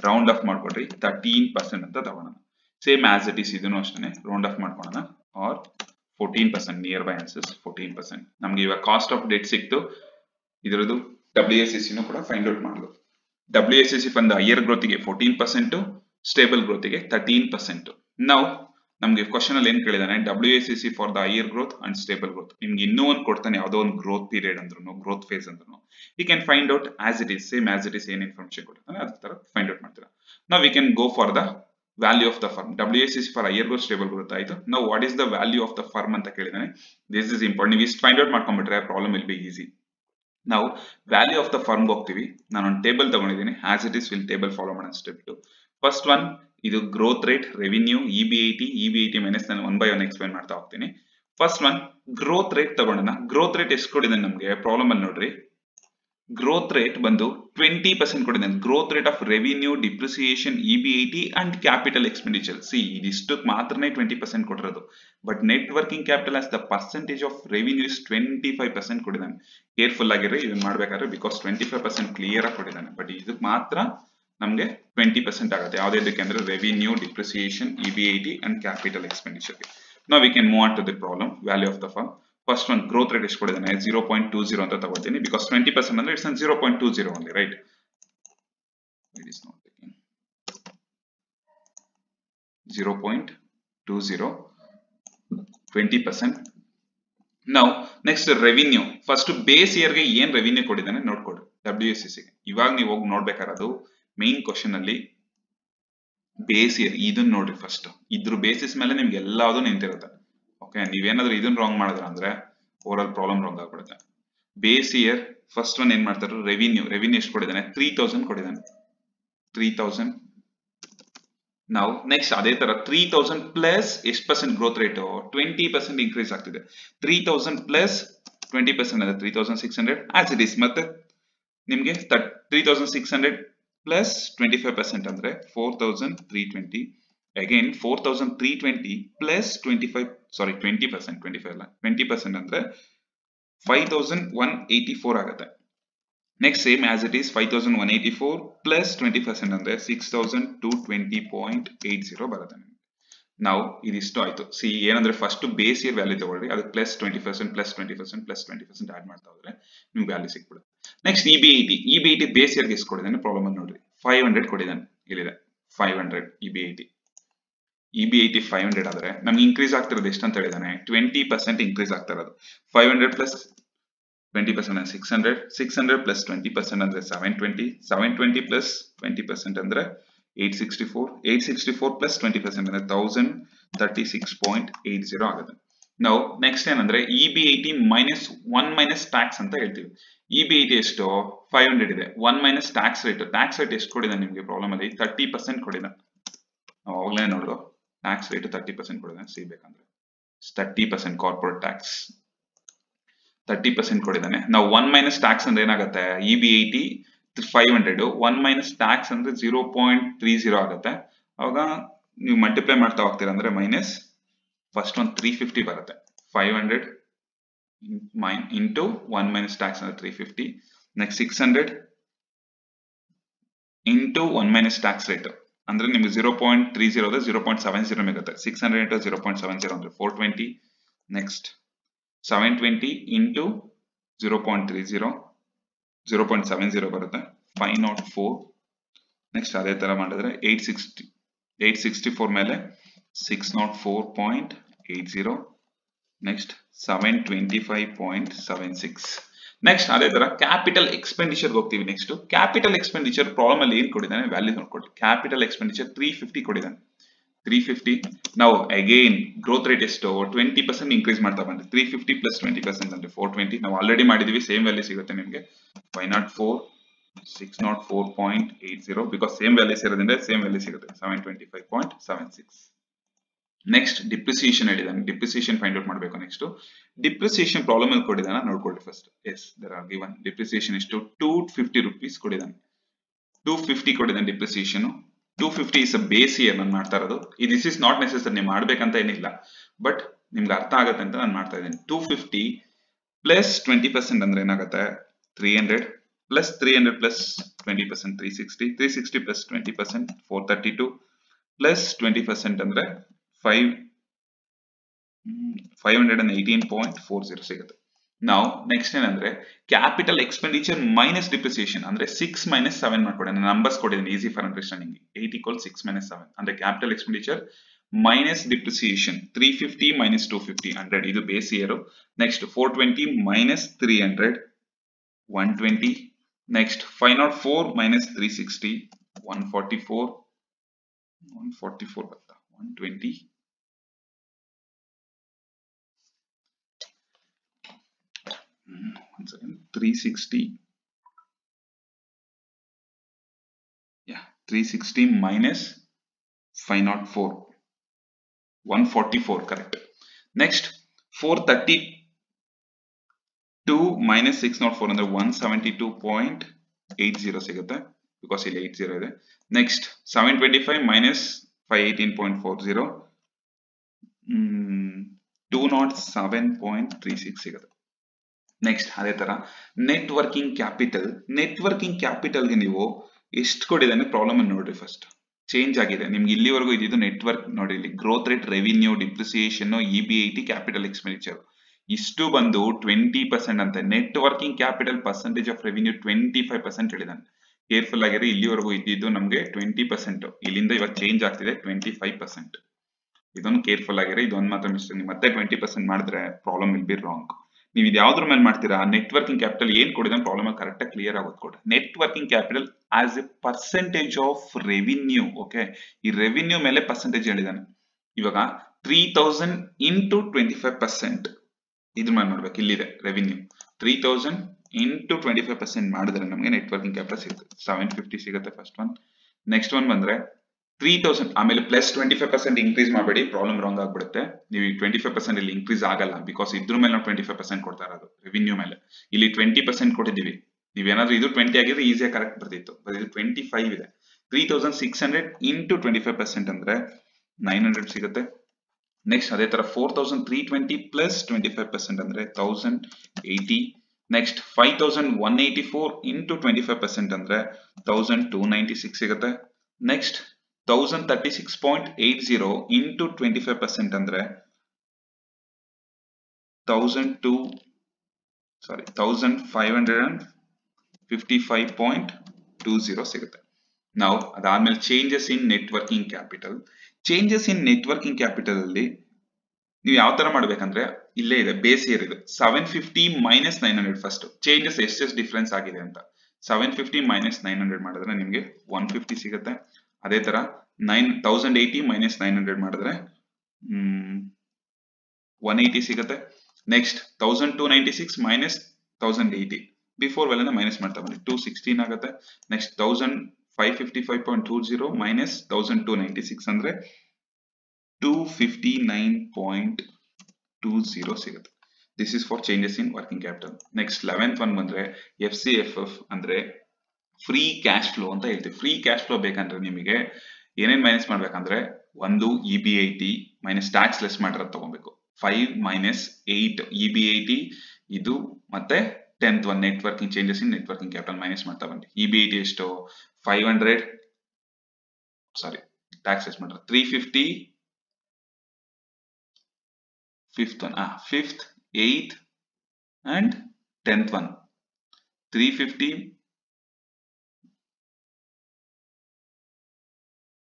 ರೌಂಡ್ ಆಫ್ ಮಾಡ್ಕೊಡ್ರಿ 13% ಅಂತ ತಗೋಣ. ಸೇಮ್ ಆಸ್ ಇಟ್ ಈಸ್ ಇದನ್ನು ಅಷ್ಟೇ ರೌಂಡ್ ಆಫ್ ಮಾಡ್ಕೊಳ್ಳೋಣ, ಆರ್ 14%, ನಿಯರ್ ಬೈ ಆನ್ಸರ್ಸ್ 14%. ನಮ್ಗೆ ಇವಾಗ ಕಾಸ್ಟ್ ಆಫ್ ಡೆಟ್ ಸಿಕ್ತು, ಇದರದ್ದು WACC ಕೂಡ ಫೈಂಡ್ ಔಟ್ ಮಾಡೋದು. WACC ಬಂದ ಹೈಯರ್ ಗ್ರೋತ್ಗೆ 14%, ಸ್ಟೇಬಲ್ ಗ್ರೋತ್ಗೆ 13%. ನಾವು ನಮ್ಗೆ ಕ್ವಶನ್ ಅಲ್ಲಿ ಏನ್ ಕೇಳಿದಾನೆ, WACC for the higher growth and stable growth. ನಿಮ್ಗೆ ಇನ್ನೂ ಒಂದು ಕೊಡ್ತಾನೆ, ಯಾವುದೋ ಒಂದು ಗ್ರೋತ್ ಪೀರಿಯಡ್ ಅಂದ್ರೂ, ಗ್ರೋತ್ ಫೇಸ್ ಅಂದ್ರೂ you can find out as it is, same as it is ಏನ್ ಇನ್ಫಾರ್ಮೇಶನ್ ಕೊಡ್ತಾನೆ ಅದ್ರ ತರ ಫೈಂಡ್ ಔಟ್ ಮಾಡ್ತೀರಾ. ನಾವು we can go for the value of the firm. WACC for higher growth stable growth ಆಯ್ತು. ನಾವು what is the value of the firm ಅಂತ ಕೇಳಿದಾನೆ. This is important. ನೀವು ಇಷ್ಟು ಫೈಂಡ್ ಔಟ್ ಮಾಡ್ಕೊಂಡ್ಬಿಟ್ರೆ ಪ್ರಾಬ್ಲಮ್ ವಿಲ್ ಬಿ ಈಸಿ. ನಾವು value of the firm ಹೋಗ್ತೀವಿ. ನಾನು ಒಂದು ಟೇಬಲ್ ತಗೊಂಡಿದ್ದೀನಿ, as it is will table follow ಮಾಡೋಣ ಸ್ಟೆಪ್ 2. ಫಸ್ಟ್ ಒನ್ ಇದು growth rate, revenue, EBIT minus ನಾನು 1 by 1 ಎಕ್ಸ್ಪ್ಲೈನ್ ಮಾಡ್ತಾ ಹೋಗ್ತೀನಿ. ಫಸ್ಟ್ ಒನ್ ಗ್ರೋತ್ ರೇಟ್ ತಗೊಂಡನ. ಗ್ರೋತ್ ರೇಟ್ ಎಷ್ಟು ಕೊಡಿದೆ ನಮಗೆ ಪ್ರಾಬ್ಲಮ್ ಅಲ್ಲಿ ನೋಡ್ರಿ. ಗ್ರೋತ್ ರೇಟ್ ಬಂದು 20% ಕೊಡಿದೆ. Growth rate of revenue, depreciation, EBIT and capital expenditure. See ಇದಿಷ್ಟಕ್ಕೆ ಮಾತ್ರನೇ 20% ಕೊಟ್ಟಿರೋದು. But net working capital as the percentage of revenue is 25% ಕೊಡಿದ್ದಾನೆ. ಕೇರ್ಫುಲ್ ಆಗಿರಿ ಇದನ್ನ ಮಾಡ್ಬೇಕಾದ್ರೆ, ಬಿಕಾಸ್ 25% ಕ್ಲಿಯರ್ ಆಗಿ ಕೊಡಿದ್ದಾನೆ. ಬಟ್ ಇದಕ್ಕೆ ಮಾತ್ರ ನಮಗೆ 20% ಆಗುತ್ತೆ. ಯಾವುದಕ್ಕೆ ಅಂದ್ರೆ revenue, depreciation, EBIT and capital expenditure. ನಾವು we can move on to the problem. Value of the firm. First ಒಂದು ಗ್ರೋತ್ ರೇಟ್ ಎಷ್ಟು ಕೊಡಿದ್ದಾನೆ 0.20 ಅಂತ ತಗೊಳ್ತೀನಿ, ಬಿಕಾಸ್ 20% ಅಂದ್ರೆ it's 0.20 only, right? It is not taking 0.20, 20%. Now next revenue. First base year ಗೆ ಏನ್ revenue ಕೊಡಿದ್ದಾನೆ ನೋಡ್ಕೊಡಿ WACC ಗೆ. ಇವಾಗ ನೀವು ಹೋಗಿ ನೋಡ್ಬೇಕಾರದು ಮೇನ್ ಕ್ವಶನ್ ಅಲ್ಲಿ ಬೇಸ್ ಇಯರ್ ಇದನ್ನ ನೋಡ್ರಿ. ಫಸ್ಟ್ ಇದ್ರ ಬೇಸಿಸ್ ಮೇಲೆ ನಿಮ್ಗೆ ಎಲ್ಲಾವುದು ನಿಂತಿರುತ್ತೆ. ಓಕೆ, ನೀವೇನಾದ್ರೂ ಇದನ್ನ ರಾಂಗ್ ಮಾಡಿದ್ರ ಅಂದ್ರೆ ಓವರ್ ಆಲ್ ಪ್ರಾಬ್ಲಮ್ ರಾಂಗ್ ಆಗ್ಬಿಡುತ್ತೆ. ಬೇಸ್ ಇಯರ್ ಫಸ್ಟ್ ಒನ್ ಏನ್ ಮಾಡ್ತಾರೆ, ರೆವಿನ್ಯೂ. ರೆವಿನ್ಯೂ ಎಷ್ಟು ಕೊಡಿದ್ದಾನೆ 3000 ಕೊಡಿದ್ದಾನೆ, 3000. ನಾವು ನೆಕ್ಸ್ಟ್ ಅದೇ ತರ 3000 ಪ್ಲಸ್ ಎಷ್ಟು ಪರ್ಸೆಂಟ್ ಗ್ರೋತ್ ರೇಟ್ 20% ಇನ್ಕ್ರೀಸ್ ಆಗ್ತಿದೆ. 3000 ಪ್ಲಸ್ 20% ಅಂದ್ರೆ 3600 ಆಸ್ ಇಟ್ ಇಸ್. ಮತ್ತೆ ನಿಮ್ಗೆ 3600 ಪ್ಲಸ್ 25% ಅಂದ್ರೆ 4320. ಅಗೇನ್ 4320 ಪ್ಲಸ್ 20% ಅಲ್ಲ 20% ಅಂದ್ರೆ 5184 ಆಗುತ್ತೆ. Next same as it is 5184 plus 20% ಅಂದ್ರೆ 6220.80 ಬರುತ್ತೆ. ನಾವು ಇದಿಷ್ಟು ಆಯ್ತು. ಸಿ ಏನಂದ್ರೆ ಫಸ್ಟ್ ಬೇಸ್ ಇಯರ್ ವ್ಯಾಲ್ಯೂ ತಗೊಳ್ಳಿ, ಅದಕ್ಕೆ ಪ್ಲಸ್ 20% ಪ್ಲಸ್ 20% ಪ್ಲಸ್ 20% ಆಡ್ ಮಾಡ್ತಾ ಹೋದ್ರೆ ನಿಮ್ಗೆ ವ್ಯಾಲ್ಯೂ ಸಿಕ್ಬಿಡುತ್ತೆ. ನೆಕ್ಸ್ಟ್ EBIT ಬೇಸ್ ಇಯರ್ಗೆ ಎಷ್ಟು ಕೊಡಿದ್ದಾನೆ ಪ್ರಾಬ್ಲಮ್ ಅಲ್ಲಿ ನೋಡ್ರಿ. 500 ಕೊಡಿದ್ದಾನೆ, ಇಲ್ಲಿದೆ 500 EBIT 500 ಆದ್ರೆ ನಮ್ಗೆ ಇನ್ಕ್ರೀಸ್ ಆಗ್ತಿರೋದು ಎಷ್ಟು ಅಂತ ಹೇಳಿದಾನೆ 20% ಇನ್ಕ್ರೀಸ್ ಆಗ್ತಾ ಇರೋದು. 500 ಪ್ಲಸ್ 20% ಅಂದ್ರೆ 600, 600 ಪ್ಲಸ್ 20% ಅಂದ್ರೆ 720, 720 ಪ್ಲಸ್ 20% ಅಂದ್ರೆ 864, 864 ಪ್ಲಸ್ 20% ಅಂದ್ರೆ 1036.80 ಆಗುತ್ತೆ. ನಾವು ನೆಕ್ಸ್ಟ್ ಏನಂದ್ರೆ EBIT ಮೈನಸ್ 1 ಮೈನಸ್ ಟ್ಯಾಕ್ಸ್ ಅಂತ ಹೇಳ್ತೀವಿ. EBIT ಎಷ್ಟು 500 ಇದೆ, 1 minus tax rate. Tax rate ಎಷ್ಟು ಕೊಡಿದ ನಿಮ್ಗೆ ಪ್ರಾಬ್ಲಮ್ ಅಲ್ಲಿ 30% ಕೊಡಿದ. ನಾವು ಅವಾಗಲೇ ನೋಡೋದು ಟ್ಯಾಕ್ಸ್ ರೇಟ್ 30% ಕೊಡಿದ ಸಿಗ್ಬೇಕಂದ್ರೆ 30% ಕಾರ್ಪೊರೇಟ್ ಟ್ಯಾಕ್ಸ್ 30% ಕೊಡಿದ್ದಾನೆ. ನಾವು 1 ಮೈನಸ್ ಟ್ಯಾಕ್ಸ್ ಅಂದ್ರೆ ಏನಾಗುತ್ತೆ EBIT 500, 1 ಮೈನಸ್ ಟ್ಯಾಕ್ಸ್ ಅಂದ್ರೆ 0.30 ಆಗುತ್ತೆ. ಅವಾಗ ನೀವು ಮಲ್ಟಿಪ್ಲೈ ಮಾಡ್ತಾ ಹೋಗ್ತೀರಾ ಅಂದ್ರೆ ಮೈನಸ್ ಫಸ್ಟ್ ಒಂದು 350 ಬರುತ್ತೆ. 500 ಇಂಟು 1 ಮೈನಸ್ ಟ್ಯಾಕ್ಸ್ ಅಂದ್ರೆ 350. Next 600 into 1 minus tax rate ಅಂದ್ರೆ ನಿಮ್ಗೆ 0.30 ಅಂದ್ರೆ 0.70 ಆಗುತ್ತೆ. 600 ಇಂಟು 0.70 ಅಂದ್ರೆ 420. ನೆಕ್ಸ್ಟ್ 720 ಇಂಟು 0.30 0.70 ಬರುತ್ತೆ 504. ನೆಕ್ಸ್ಟ್ ಅದೇ ತರ ಮಾಡಿದ್ರೆ 864 ಮೇಲೆ 604.80. ನೆಕ್ಸ್ಟ್ 725.76. ನೆಕ್ಸ್ಟ್ ಅದೇ ತರ ಕ್ಯಾಪಿಟಲ್ ಎಕ್ಸ್ಪೆಂಡಿಚರ್ ಹೋಗ್ತೀವಿ. ನೆಕ್ಸ್ಟ್ ಕ್ಯಾಪಿಟಲ್ ಎಕ್ಸ್ಪೆಂಡಿಚರ್ ಪ್ರಾಬ್ಲಮ್ ಅಲ್ಲಿ ಏನ್ ಕೊಟ್ಟಿದ್ದಾನೆ ವ್ಯಾಲ್ಯೂ ನೋಡ್ಕೊಳ್ಳಿ. ಕ್ಯಾಪಿಟಲ್ ಎಕ್ಸ್ಪೆಂಡಿಚರ್ 350 ಕೊಟ್ಟಿದ್ದಾನೆ. 350 ನಾವು ಅಗೈನ್ ಗ್ರೋತ್ ರೇಟ್ ಎಷ್ಟು 20% ಇನ್ಕ್ರೀಸ್ ಮಾಡ್ತಾ ಬಂದ್ರೆ 350 ಪ್ಲಸ್ 20% ಅಂದ್ರೆ 420. ನಾವು ಆಲ್ರೆಡಿ ಮಾಡಿದೀವಿ, ಸೇಮ್ ವ್ಯಾಲ್ಯೂ ಸಿಗುತ್ತೆ ನಿಮಗೆ 504 604.80 ಬಿಕಾಸ್ ಸೇಮ್ ವ್ಯಾಲ್ಯೂಸ್ ಇರೋದ್ರಿಂದ ಸೇಮ್ ವ್ಯಾಲ್ಯೂ ಸಿಗುತ್ತೆ 725.76. ನೆಕ್ಸ್ಟ್ ಡಿಪ್ರಿಸಿಯೇಷನ್ ಹೇಳಿದಾನೆ, ಡಿಪ್ರಿಸಿಯೇಷನ್ ಫೈಂಡ್ ಔಟ್ ಮಾಡಬೇಕು. ನೆಕ್ಸ್ಟ್ ಡಿಪ್ರಿಸಿಯೇಷನ್ ಪ್ರಾಬ್ಲಮ್ ಅಲ್ಲಿ ಕೊಟ್ಟಿದ್ದಾನೆ ನೋಡ್ಕೊಳ್ಳಿ first. As there are given depreciation ಎಷ್ಟು 250 rupees ಕೊಟ್ಟಿದ್ದಾನೆ. 250 ಕೊಟ್ಟಿದ್ದಾನೆ ಡಿಪ್ರಿಸಿಯೇಷನ್. 250 ಇಸ್ ಅ ಬೇಸ್ ಇಯರ್ ನಾನು ಮಾಡ್ತಾ ಇರೋದು. ದಿಸ್ ಇಸ್ ನಾಟ್ ನೆಸೆಸರಿ ನೀವು ಮಾಡ್ಬೇಕಂತ ಏನಿಲ್ಲ, ಬಟ್ ನಿಮ್ಗೆ ಅರ್ಥ ಆಗತ್ತೆ ಅಂತ ನಾನು ಮಾಡ್ತಾ ಇದ್ದೀನಿ. 250 ಪ್ಲಸ್ 20% ಅಂದ್ರೆ ಏನಾಗುತ್ತೆ 300 ಪ್ಲಸ್ 300 ಪ್ಲಸ್ 20% 360. 360 ಪ್ಲಸ್ 20% 432 ಪ್ಲಸ್ 20% ಅಂದ್ರೆ 518.40 ಸಿಗುತ್ತೆ. ನಾವು ನೆಕ್ಸ್ಟ್ ಏನಂದ್ರೆ ಕ್ಯಾಪಿಟಲ್ ಎಕ್ಸ್ಪೆಂಡಿಚರ್ ಮೈನಸ್ ಡಿಪ್ರಿಸಿಯೇಷನ್ ಅಂದ್ರೆ 6 ಮೈನಸ್ 7 ಮಾಡ್ಕೊಡಿ. ನಂಬರ್ಸ್ ಕೊಟ್ಟಿದ್ದೀನಿ ಈಸಿ ಫಾರ್ ಅಂಡರ್ಸ್ಟ್ಯಾಂಡಿಂಗ್. 8 = 6 ಮೈನಸ್ 7 ಅಂದ್ರೆ capital expenditure minus depreciation 350 minus 250 100 ಇದು base year. Next 420 minus 300 120. Next 504 minus 360 144 ಬರ್ತಾ 120. 360 360 minus 504 144 correct. Next 432 minus 604 ಅಂದ್ರೆ 172.80 ಸಿಗುತ್ತೆ ಬಿಕಾಸ್ ಇಲ್ಲಿ 80 ಇದೆ. ನೆಕ್ಸ್ಟ್ 725 minus 518.40 207.36 ಸಿಗುತ್ತೆ. ನೆಕ್ಸ್ಟ್ ಅದೇ ತರ ನೆಟ್ ವರ್ಕಿಂಗ್ ಕ್ಯಾಪಿಟಲ್ಗೆ ನೀವು ಎಷ್ಟು ಕೊಟ್ಟಿದ್ದಾನೆ ಪ್ರಾಬ್ಲಮ್ ಅನ್ನು ನೋಡ್ರಿ. ಫಸ್ಟ್ ಚೇಂಜ್ ಆಗಿದೆ ನಿಮ್ಗೆ ಇಲ್ಲಿವರೆಗೂ ಇದ್ದಿದ್ದು ನೆಟ್ವರ್ಕ್ ನೋಡಿ, ಇಲ್ಲಿ growth rate, revenue, depreciation, EBIT, capital expenditure ಇಷ್ಟು ಬಂದು 20% ಅಂತ. Net working capital percentage of revenue 25% ಹೇಳಿದಾನೆ. ಕೇರ್ಫುಲ್ ಆಗಿರಿ, ಇಲ್ಲಿವರೆಗೂ ಇದ್ದಿದ್ದು ನಮಗೆ 20%, ಇಲ್ಲಿಂದ ಇವಾಗ ಚೇಂಜ್ ಆಗ್ತಿದೆ 25%. ಇದೊಂದು ಕೇರ್ಫುಲ್ ಆಗಿರಿ, ಇದೊಂದು ಮಾತ್ರ ಮಿಸ್ಟೇಕ್. ಮತ್ತೆ 20% ಮಾಡಿದ್ರೆ ಪ್ರಾಬ್ಲಮ್ ವಿಲ್ ಬಿ ರಾಂಗ್. ನೀವು ಇದು ಯಾವ್ದ್ರ ಮೇಲೆ ಮಾಡ್ತೀರಾ, ನೆಟ್ ವರ್ಕಿಂಗ್ ಕ್ಯಾಪಿಟಲ್ ಏನ್ ಕೊಡಿದಾನೆ ಪ್ರಾಬ್ಲಮ್ ಕರೆಕ್ಟ್ ಆಗಿ ಕ್ಲಿಯರ್ ಆಗೋದು ಕೊಡಿ. Net working capital as A percentage of revenue. Okay, ಈ ರೆವಿನ್ಯೂ ಮೇಲೆ ಪರ್ಸೆಂಟೇಜ್ ಹೇಳಿದಾನೆ. ಇವಾಗ 3000 ಇಂಟು 25% ಇದ್ರ ಮೇಲೆ ಮಾಡ್ಬೇಕು. ಇಲ್ಲಿದೆ ರೆವಿನ್ಯೂ 3000 ಇಂಟು 25% ಮಾಡಿದ್ರೆ ನಮಗೆ ನೆಟ್ ವರ್ಕಿಂಗ್ ಕ್ಯಾಪಿಟಲ್ ಸಿಗುತ್ತೆ 750 ಸಿಗುತ್ತೆ ಫಸ್ಟ್ ಒನ್. ನೆಕ್ಸ್ಟ್ ಒನ್ ಬಂದ್ರೆ 3000 ಆಮೇಲೆ ಪ್ಲಸ್ 25% ಇನ್ಕ್ರೀಸ್ ಮಾಡಬೇಡಿ, ಪ್ರಾಬ್ಲಮ್ ರಾಂಗ್ ಆಗ್ಬಿಡುತ್ತೆ. ನೀವು 25% ಇಲ್ಲಿ ಇನ್ಕ್ರೀಸ್ ಆಗಲ್ಲ ಬಿಕಾಸ್ ಇದ್ರ ಮೇಲೆ ನಾವು 25% ಕೊಡ್ತಾ ಇರೋದು ರೆವಿನ್ಯೂ ಮೇಲೆ. ಇಲ್ಲಿ 20% ಕೊಟ್ಟಿದ್ದೀವಿ. ನೀವೇನಾದ್ರೂ ಇದು 20 ಆಗಿದ್ರೆ ಈಸಿಯಾಗಿ ಕರೆಕ್ಟ್ ಬರ್ತಿತ್ತು, ಬಟ್ ಇದು 25 ಇದೆ. 3600 ಇಂಟು 25% ಅಂದ್ರೆ 900 ಸಿಗುತ್ತೆ. ನೆಕ್ಸ್ಟ್ ಅದೇ ತರ 4320 ಪ್ಲಸ್ 25% ಅಂದ್ರೆ 1080. ನೆಕ್ಸ್ಟ್ 5184 ಇಂಟು 25% ಅಂದ್ರೆ 1296 ಸಿಗುತ್ತೆ. ನೆಕ್ಸ್ಟ್ 1036.80 ಇಂಟು 25% ಅಂದ್ರೆ 1555.20 ಸಿಗುತ್ತೆ. ನಾವು ಅದಾದ್ಮೇಲೆ changes in net working capital. Changes in net working capital ಅಲ್ಲಿ ನೀವು ಯಾವ ತರ ಮಾಡ್ಬೇಕಂದ್ರೆ ಇಲ್ಲೇ ಇದೆ ಬೇಸ್ ಇಯರ್ ಇದು 750 ಮೈನಸ್ 900. ಫಸ್ಟ್ ಚೇಂಜಸ್ ಎಷ್ಟೆಷ್ಟು ಡಿಫ್ರೆನ್ಸ್ ಆಗಿದೆ ಅಂತ 750 ಮೈನಸ್ 900 ಮಾಡಿದ್ರೆ ನಿಮಗೆ 150 ಸಿಗುತ್ತೆ. ಅದೇ ತರ 1080 ಮೈನಸ್ 900 ಮಾಡಿದ್ರೆ 180 ಸಿಗುತ್ತೆ. Next 1296 minus 1080 before well minus ಮಾಡ್ತಾ ಬನ್ನಿ 216 ಆಗುತ್ತೆ. ನೆಕ್ಸ್ಟ್ 1555.20 ಮೈನಸ್ 1296 ಅಂದ್ರೆ 259.20 ಸಿಗುತ್ತೆ. This is for changes in working capital. Next 11th one ಬಂದ್ರೆ FCFF ಅಂದ್ರೆ ಫ್ರೀ ಕ್ಯಾಶ್ ಫ್ಲೋ ಅಂತ ಹೇಳ್ತೀವಿ. ಫ್ರೀ ಕ್ಯಾಶ್ ಫ್ಲೋ ಬೇಕಂದ್ರೆ ನಿಮಗೆ ಏನೇನ್ ಮೈನಸ್ ಮಾಡ್ಬೇಕಂದ್ರೆ ಒಂದು EBIT ಮೈನಸ್ ಟ್ಯಾಕ್ಸ್ ಲೆಸ್ ಮಾಡಿರೋದು ತಗೋಬೇಕು. 5 ಮೈನಸ್ 8 EBIT ಇದು ಮತ್ತೆ 10th one net working changes in net working capital minus ಮಾಡ್ತಾ ಬನ್ನಿ. EBIT ಎಷ್ಟು 500 ಸಾರಿ ಟ್ಯಾಕ್ಸ್ ಲೆಸ್ ಮಾಡಿರೋ 350. fifth one 5th 8th and 10th one 350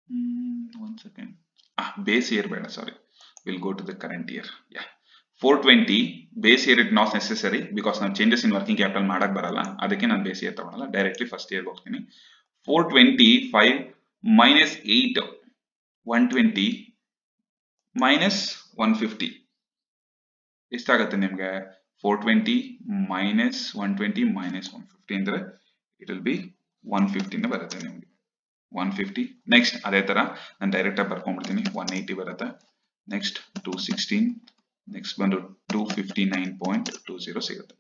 1 second base year ಬೇಡ, sorry, we'll go to the current year. 420 base year it not necessary because ನಾನು changes in working capital ಮಾಡಕ್ ಬರಲ್ಲ, ಅದಕ್ಕೆ ನಾನು ಬೇಸ್ ಇಯರ್ ತಗೊಳಲ್ಲ, directly first year ಹೋಗ್ತೀನಿ. 425 minus 8 120 minus 150 ಎಷ್ಟಾಗುತ್ತೆ ನಿಮ್ಗೆ? 420 ಮೈನಸ್ 120 ಮೈನಸ್ 150 ಅಂದ್ರೆ ಇಟ್ ವಿಲ್ ಬಿ 150 ಬರುತ್ತೆ ನಿಮ್ಗೆ, 150. ನೆಕ್ಸ್ಟ್ ಅದೇ ತರ ನಾನು ಡೈರೆಕ್ಟ್ ಆಗಿ ಬರ್ಕೊಂಡ್ಬಿಡ್ತೀನಿ, 180 ಬರುತ್ತೆ. ನೆಕ್ಸ್ಟ್ 216, ನೆಕ್ಸ್ಟ್ ಬಂದು 259.20 ಸಿಗುತ್ತೆ.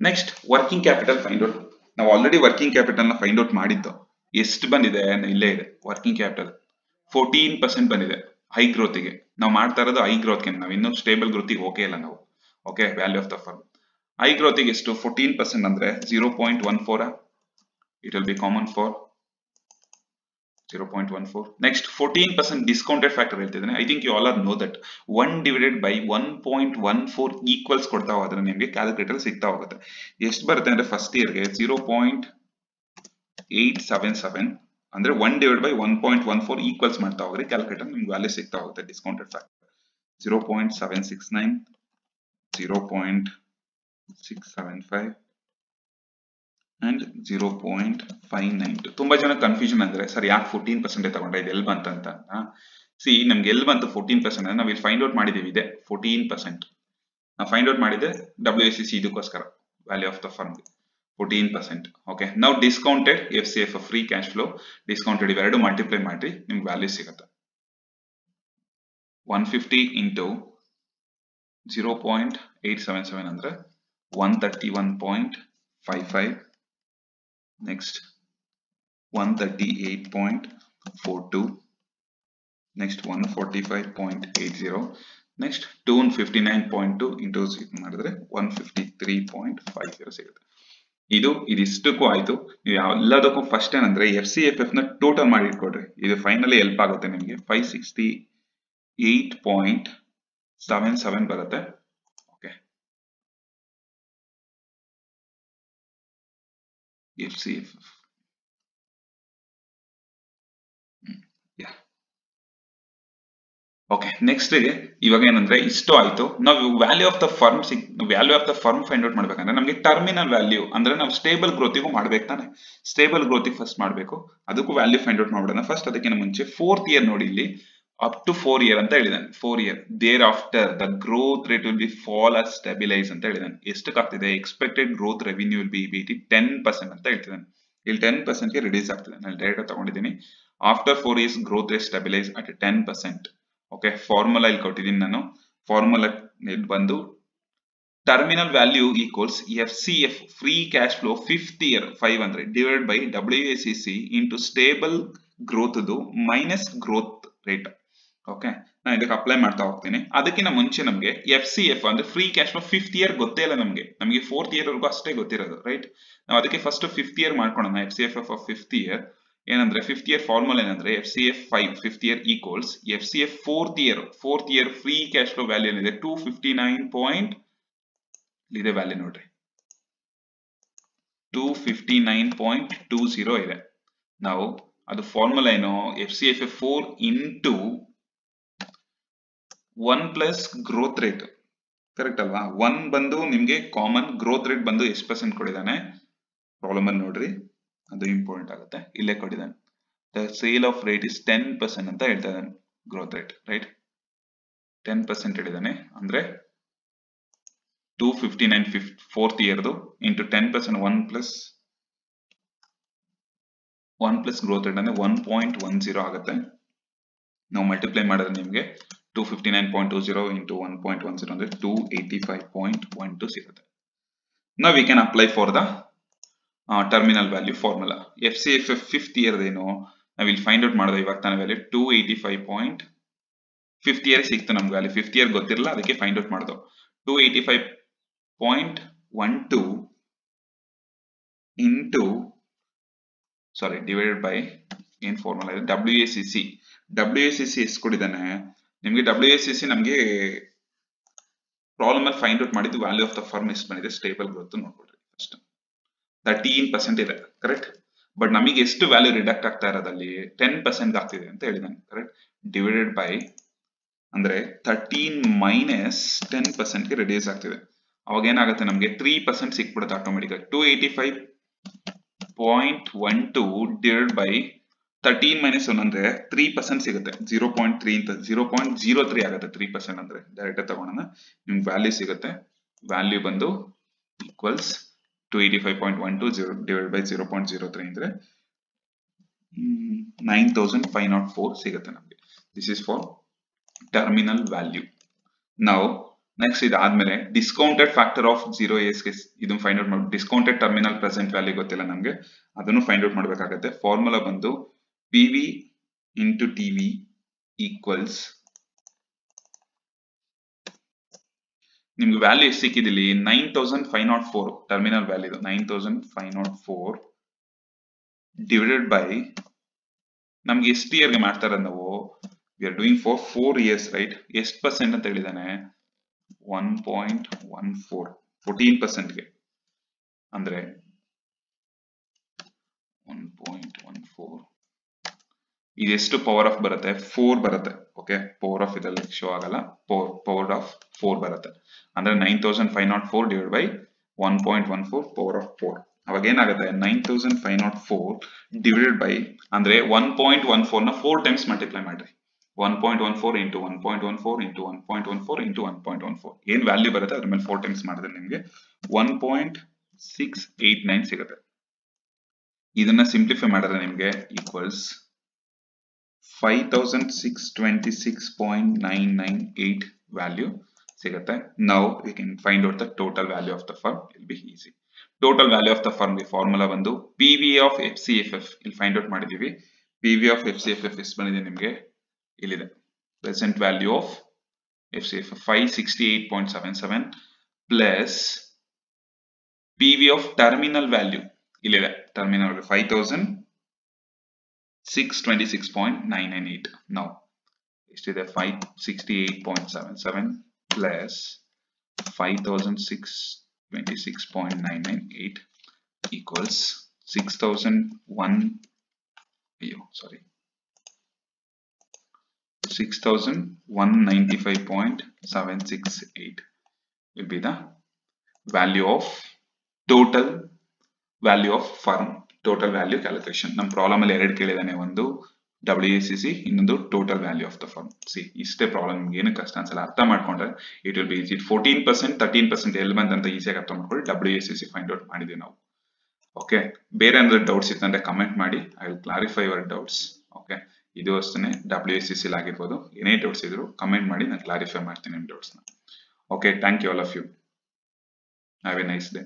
Next working capital find out. ನಾವು ಆಲ್ರೆಡಿ ವರ್ಕಿಂಗ್ ಕ್ಯಾಪಿಟಲ್ ನ ಫೈಂಡ್ ಔಟ್ ಮಾಡಿದ್ದು. ಎಷ್ಟು ಬಂದಿದೆ? ಇಲ್ಲೇ ಇದೆ ವರ್ಕಿಂಗ್ ಕ್ಯಾಪಿಟಲ್ 14% ಬಂದಿದೆ ಹೈ ಗ್ರೋತಿಗೆ. ನಾವು ಮಾಡ್ತಾ ಇರೋದು ಹೈ ಗ್ರೋತ್ಗೆ, ನಾವು ಇನ್ನೂ ಸ್ಟೇಬಲ್ ಗ್ರೋತಿಗೆ ಓಕೆ ಇಲ್ಲ ನಾವು. Okay, value of the firm high ಗ್ರೋತಿಗೆ ಎಷ್ಟು? 14% ಅಂದ್ರೆ 0.14. It will be common for 0.14. Next 14% discounted factor ಹೇಳ್ತಿದ್ದಾನೆ. I think you all are know that 1 divided by 1.14 equals ಕೊಡ್ತಾ ಹೋದ್ರೆ ನಿಮಗೆ ಕ್ಯಾಲ್ಕುಲೇಟರ್ ಸಿಗ್ತಾ ಹೋಗುತ್ತೆ. ಎಷ್ಟು ಬರುತ್ತೆ ಅಂದ್ರೆ ಫಸ್ಟ್ ಇಯರ್ಗೆ 0.877 ಅಂದ್ರೆ 1 divided by 1.14 ಈಕ್ವಲ್ಸ್ ಮಾಡ್ತಾ ಹೋಗ್ರಿ ಕ್ಯಾಲ್ಕುಲೇಟರ್ ನಿಮ್ಗೆ ವ್ಯಾಲ್ಯೂ ಸಿಗ್ತಾ ಹೋಗುತ್ತೆ. Discounted factor 0.769, 0.675 and 0.592. ತುಂಬಾ ಜನ ಕನ್ಫ್ಯೂಷನ್ ಅಂದ್ರೆ ಸರ್ ಯಾಕೆ 14% ತಗೊಂಡ್ರೆ, ಇದು ಎಲ್ಲಿ ಬಂತಂತ. ಸಿ ನಮ್ಗೆ ಎಲ್ಲಿ ಬಂತು 14% ಅಂದ್ರೆ ನಾವು ಇಲ್ಲಿ ಫೈಂಡ್ ಔಟ್ ಮಾಡಿದೀವಿ, ಇದೆ 14%. ನಾವು ಫೈಂಡ್ ಔಟ್ ಮಾಡಿದ್ರೆ WACC ಇದಕ್ಕೋಸ್ಕರ value of the firm 14%. Okay, ನಾವು discounted FCF free cash flow discounted ಇವೆರಡು ಮಲ್ಟಿಪ್ಲೈ ಮಾಡಿ ನಿಮ್ಗೆ ವ್ಯಾಲ್ಯೂ ಸಿಗುತ್ತೆ. 150 ಇಂಟು 0.877 ಅಂದ್ರೆ 131.55. Next 138.42, next 145.80, next 259.2 into ಮಾಡಿದ್ರೆ 153.50 ಸಿಗುತ್ತೆ. ಇದಿಷ್ಟಕ್ಕೂ ಆಯ್ತು. ನೀವು ಎಲ್ಲದಕ್ಕೂ ಫಸ್ಟ್ ಏನಂದ್ರೆ FCFF ನ ಟೋಟಲ್ ಮಾಡಿ ಇಟ್ಕೊಡ್ರಿ, ಇದು ಫೈನಲಿ ಹೆಲ್ಪ್ ಆಗುತ್ತೆ ನಿಮಗೆ. 568.77 ಬರುತ್ತೆ. Okay, FCFF okay. ನೆಕ್ಸ್ಟ್ ಇವಾಗ ಏನಂದ್ರೆ ಇಷ್ಟು ಆಯ್ತು. ನಾವು value of the firm find out ಮಾಡ್ಬೇಕಂದ್ರೆ ನಮಗೆ ಟರ್ಮಿನಲ್ ವ್ಯಾಲ್ಯೂ ಅಂದ್ರೆ ನಾವು ಸ್ಟೇಬಲ್ ಗ್ರೋತಿಗೂ ಮಾಡ್ಬೇಕು ತಾನೆ. ಸ್ಟೇಬಲ್ ಗ್ರೋತಿಗೆ ಫಸ್ಟ್ ಮಾಡಬೇಕು, ಅದಕ್ಕೂ ವ್ಯಾಲ್ಯೂ ಫೈಂಡ್ ಔಟ್ ಮಾಡೋಣ. ಫಸ್ಟ್ ಅದಕ್ಕಿಂತ ಮುಂಚೆ 4th ಇಯರ್ ನೋಡಿ, ಇಲ್ಲಿ ಅಪ್ ಟು 4 ಇಯರ್ ಅಂತ ಹೇಳಿದಾನೆ. 4 year thereafter the growth rate will be fall or stabilise ಅಂತ ಹೇಳಿದಾನೆ. ಎಷ್ಟಕ್ಕಾಗ್ತಿದೆ? Expected growth revenue will be 10% ಅಂತ ಹೇಳ್ತಿದ್ದಾನೆ. ಇಲ್ಲಿ 10% ಗೆ ರಿಡ್ಯೂಸ್ ಆಗ್ತಿದೆ. ನಾನು ಡೈರೆಕ್ಟ್ ತಗೊಂಡಿದ್ದೀನಿ. After 4 years growth rate stabilise at 10%. Okay, formula ಇಲ್ಲಿ ಕೊಟ್ಟಿದ್ದೀನಿ ನಾನು. ಫಾರ್ಮುಲಾ ಬಂದು terminal value equals FCF free cash flow 5th year 500 divide by WACC into stable growth minus growth rate. Okay, ನಾನು ಇದಕ್ಕೆ ಅಪ್ಲೈ ಮಾಡ್ತಾ ಹೋಗ್ತೀನಿ. ಅದಕ್ಕಿಂತ ಮುಂಚೆ ನಮಗೆ FCF ಅಂದ್ರೆ free cash flow 5th year ಗೊತ್ತೇ ಇಲ್ಲ ನಮಗೆ 4th ಇಯರ್ ವರೆಗೂ ಅಷ್ಟೇ ಗೊತ್ತಿರೋದು, ರೈಟ್? ನಾವು ಅದಕ್ಕೆ ಫಸ್ಟ್ 5th ಇಯರ್ ಮಾಡ್ಕೊಳ್ಳೋಣ. FCFF ಆಫ್ 5th ಇಯರ್ ಏನಂದ್ರೆ 5th ಇಯರ್ ಫಾರ್ಮುಲಾ ಏನಂದ್ರೆ FCF 5th year equals FCF 4th year free cash flow value ಏನಿದೆ 259. ಇದೆ ವ್ಯಾಲ್ಯೂ ನೋಡ್ರಿ, 259.20 ಇದೆ. ನಾವು ಅದು ಫಾರ್ಮುಲಾ ಏನು? FCF 4 into 1 plus growth rate, correct ಅಲ್ವಾ? 1 ಬಂದು ನಿಮ್ಗೆ ಕಾಮನ್, ಗ್ರೋತ್ ರೇಟ್ ಬಂದು ಎಷ್ಟು ಪರ್ಸೆಂಟ್ ಕೊಟ್ಟಿದ್ದಾನೆ ಪ್ರಾಬ್ಲಮ್ ಅಲ್ಲಿ ನೋಡ್ರಿ, ಅದು ಇಂಪಾರ್ಟೆಂಟ್ ಆಗುತ್ತೆ. ಇಲ್ಲೇ ಕೊಟ್ಟಿದ್ದಾನೆ, the sale of rate is 10% ಅಂತ ಹೇಳ್ತಾ ಇದ್ದಾನೆ. ಗ್ರೋತ್ ರೇಟ್ ರೈಟ್ 10% ಹೇಳಿದ್ದಾನೆ ಅಂದ್ರೆ 259 4th ಇಯರ್ದು ಇಂಟು 10% 1 ಪ್ಲಸ್ ಗ್ರೋತ್ ರೇಟ್ ಅಂದ್ರೆ 1.10 ಆಗುತ್ತೆ. ನಾವು ಮಲ್ಟಿಪ್ಲೈ ಮಾಡಿದ್ರೆ ನಿಮಗೆ 259.20 ಇಂಟು 1.10 ಅಂದ್ರೆ 285.12 ಸಿಗುತ್ತೆ. Now we can apply for the terminal value formula. FCF 5th year ಏನು ನಾವು ಇಲ್ಲಿ ಫೈಂಡ್ ಔಟ್ ಮಾಡಿದ್ರೆ ಇವಾಗ ತಾನೇ ವ್ಯಾಲ್ಯೂ 285. 5th ಇಯರ್ ಸಿಕ್ತು ನಮ್ಗೆ ವ್ಯಾಲ್ಯೂ. 5th ಇಯರ್ ಗೊತ್ತಿರಲ್ಲ, ಅದಕ್ಕೆ ಫೈಂಡ್ ಔಟ್ ಮಾಡಿದ್ವು. 285.12 ಇಂಟು ಡಿವೈಡೆಡ್ ಬೈ ಏನ್ ಫಾರ್ಮುಲಾ ಇದೆ WACC ಎಷ್ಟು ಕೊಟ್ಟಿದ್ದಾನೆ ನಿಮಗೆ? WACC ನಮಗೆ ಪ್ರಾಬ್ಲಮ್ ಅಲ್ಲಿ ಫೈಂಡ್ ಔಟ್ ಮಾಡಿದ್ದು ವ್ಯಾಲ್ಯೂ ಆಫ್ ದ ಫರ್ಮ್ ಎಷ್ಟು ಬಂದಿದೆ, ಸ್ಟೇಬಲ್ ಗ್ರೋತ್ ನೋಡ್ಕೊಳ್ರಿ. ಫಸ್ಟ್ 13% ಇದೆ, ಕರೆಕ್ಟ್? ಬಟ್ ನಮಗೆ ಎಷ್ಟು ವ್ಯಾಲ್ಯೂ ರಿಡಕ್ಟ್ ಆಗ್ತಾ ಇರೋದಲ್ಲಿ 10% ಆಗ್ತಿದೆ ಅಂತ ಹೇಳಿದಾನೆ, ಕರೆಕ್ಟ್? ಡಿವೈಡೆಡ್ ಬೈ ಅಂದ್ರೆ 13 - 10% ರೆಡ್ಯೂಸ್ ಆಗ್ತಿದೆ. ಅವಾಗ ಏನಾಗುತ್ತೆ ನಮಗೆ 3% ಸಿಕ್ಬಿಡುತ್ತೆ ಆಟೋಮೆಟಿಕ್ ಆಗಿ. 285.12 ಡಿವೈಡ್ ಬೈ 13 - 1 ಅಂದ್ರೆ 3% ಸಿಗುತ್ತೆ. 0.3 ಅಂತ 0.03 ಆಗುತ್ತೆ. 3% ಅಂದ್ರೆ ಡೈರೆಕ್ಟ್ ತಗೊಂಡ ನಿಮ್ಗೆ ವ್ಯಾಲ್ಯೂ ಸಿಗುತ್ತೆ. ವ್ಯಾಲ್ಯೂ ಬಂದು ಈಕ್ವಲ್ಸ್ 285.12 ಡಿವೈಡ್ ಬೈ 0.03 ಅಂದ್ರೆ 9504 ಸಿಗುತ್ತೆ ನಮಗೆ. This is for terminal value. ನಾವು ನೆಕ್ಸ್ಟ್ ಇದಾದ್ಮೇಲೆ ಡಿಸ್ಕೌಂಟೆಡ್ ಫ್ಯಾಕ್ಟರ್ ಆಫ್ 0 ಗೆ ಇದನ್ನು ಫೈಂಡ್ ಔಟ್ ಮಾಡಿ. ಡಿಸ್ಕೌಂಟೆಡ್ ಟರ್ಮಿನಲ್ ಪ್ರೆಸೆಂಟ್ ವ್ಯಾಲ್ಯೂ ಗೊತ್ತಿಲ್ಲ ನಮಗೆ, ಅದನ್ನು ಫೈಂಡ್ ಔಟ್ ಮಾಡಬೇಕಾಗುತ್ತೆ. ಫಾರ್ಮುಲಾ ಬಂದು PV into TV ಈಕ್ವಲ್ಸ್, ನಿಮ್ಗೆ ವ್ಯಾಲ್ಯೂ ಎಷ್ಟು ಸಿಕ್ಕಿದಿಲ್ಲಿ 9504 ಟರ್ಮಿನಲ್ ವ್ಯಾಲ್ಯೂ 9504 ಡಿವೈಡೆಡ್ ಬೈ ನಮ್ಗೆ ಎಷ್ಟು ಇಯರ್ಗೆ ಮಾಡ್ತಾರೆ ನಾವು, we are doing for 4 years right. ಎಷ್ಟು ಪರ್ಸೆಂಟ್ ಅಂತ ಹೇಳಿದಾನೆ 1.14 14%ಗೆ ಅಂದ್ರೆ 1.14 ಇದೆಷ್ಟು ಪವರ್ ಆಫ್ ಬರುತ್ತೆ 4 ಬರುತ್ತೆ. ಓಕೆ, ಪವರ್ ಆಫ್ ಇದರಲ್ಲಿ ಶೋ ಆಗಲ್ಲ, ಪವರ್ ಆಫ್ 4 ಬರುತ್ತೆ. ಅಂದ್ರೆ 9504 ಡಿವೈಡ್ ಬೈ 1.14 ಪವರ್ ಆಫ್ 4. ಅವಾಗ ಏನಾಗುತ್ತೆ 9504 ಡಿವೈಡೆಡ್ ಬೈ ಅಂದ್ರೆ 1.14 ನ 4 ಟೈಮ್ಸ್ ಮಲ್ಟಿಪ್ಲೈ ಮಾಡ್ರಿ. 1.14 ಇಂಟು 1.14 ಇಂಟು 1.14 ಇಂಟು 1.14 ಏನ್ ವ್ಯಾಲ್ಯೂ ಬರುತ್ತೆ ಅದ್ರ ಮೇಲೆ 4 ಟೈಮ್ಸ್ ಮಾಡಿದ್ರೆ ನಿಮ್ಗೆ 1.689 ಸಿಗುತ್ತೆ. ಇದನ್ನ ಸಿಂಪ್ಲಿಫೈ ಮಾಡಿದ್ರೆ ನಿಮ್ಗೆ ಈಕ್ವಲ್ಸ್ 5626.998 ವ್ಯಾಲ್ಯೂ ಸಿಗುತ್ತೆ. Now we can find out the total value of the firm. It will be easy. Total value of the firm ಗೆ ಫಾರ್ಮುಲಾ ಬಂದು PV of FCFF ಇಲ್ಲಿ ಫೈಂಡ್ ಔಟ್ ಮಾಡಿದೀವಿ. PV of FCFF ಎಷ್ಟು ಬಂದಿದೆ ನಿಮ್ಗೆ ಇಲ್ಲಿದೆ. Present value of FCFF 568.77 plus PV of terminal value ಇಲ್ಲಿದೆ. Terminal value 5626.998. Now ಎಷ್ಟಿದೆ 568.77 plus 5626.998 equals 6195.768 will be the value of total value of firm. Total value calculation ನಮ್ಮ problem ಅಲ್ಲಿ ಎರಡು ಕೇಳಿದಾನೆ, ಒಂದು WACC, ಇನ್ನೊಂದು total value of the firm. C ಇಷ್ಟೇ problem, ಏನು ಕಷ್ಟ ಅನ್ಸಲ್ಲ, ಅರ್ಥ ಮಾಡ್ಕೊಂಡ್ರೆ ಇಟ್ ವಿಲ್ ಬಿ ಈಸಿ. 14% 13% ಎಲ್ಲಿ ಬಂದಂತ ಈಸಿಯಾಗಿ ಅರ್ಥ ಮಾಡ್ಕೊಳ್ಳಿ. WACC ಫೈಂಡ್ ಔಟ್ ಮಾಡಿದ್ವಿ ನಾವು. ಓಕೆ, ಬೇರೆ ಏನಾದ್ರು ಡೌಟ್ಸ್ ಇತ್ತಂದ್ರೆ ಕಮೆಂಟ್ ಮಾಡಿ, I will clarify your doubts. Okay, ಇದು ಅಷ್ಟೇ WACC ಆಗಿರ್ಬೋದು, ಏನೇ ಡೌಟ್ಸ್ ಇದ್ರು ಕಮೆಂಟ್ ಮಾಡಿ, ನಾನು ಕ್ಲಾರಿಫೈ ಮಾಡ್ತೀನಿ ನಿಮ್ಮ ಡೌಟ್ಸ್ನ. Okay, thank you all of you. Have a nice day.